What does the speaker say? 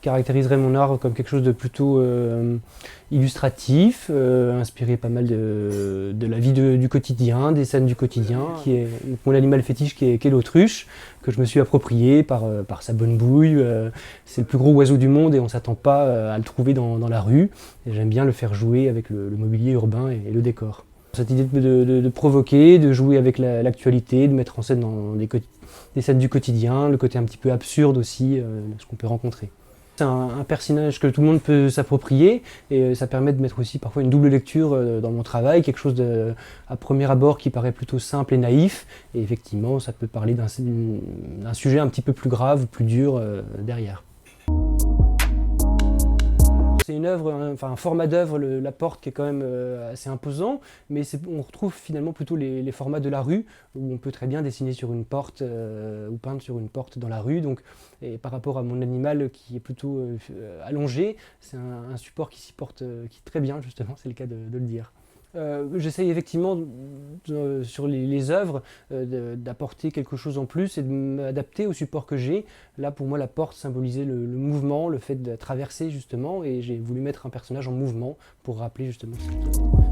caractériserais mon art comme quelque chose de plutôt illustratif, inspiré pas mal de la vie du quotidien, des scènes du quotidien, qui est mon animal fétiche qui est l'autruche, que je me suis approprié par sa bonne bouille. C'est le plus gros oiseau du monde et on ne s'attend pas à le trouver dans la rue. Et j'aime bien le faire jouer avec le mobilier urbain et le décor. Cette idée de provoquer, de jouer avec l'actualité, de mettre en scène dans des scènes du quotidien, le côté un petit peu absurde aussi, de ce qu'on peut rencontrer. C'est un personnage que tout le monde peut s'approprier et ça permet de mettre aussi parfois une double lecture dans mon travail, quelque chose à premier abord qui paraît plutôt simple et naïf, et effectivement ça peut parler d'un sujet un petit peu plus grave ou plus dur derrière. C'est une œuvre, un format d'œuvre, la porte qui est quand même assez imposant, mais on retrouve finalement plutôt les formats de la rue, où on peut très bien dessiner sur une porte ou peindre sur une porte dans la rue. Donc, et par rapport à mon animal qui est plutôt allongé, c'est un support qui s'y porte qui très bien justement, c'est le cas de le dire. J'essaye effectivement sur les œuvres d'apporter quelque chose en plus et de m'adapter au support que j'ai. Là pour moi la porte symbolisait le mouvement, le fait de traverser justement, et j'ai voulu mettre un personnage en mouvement pour rappeler justement ça.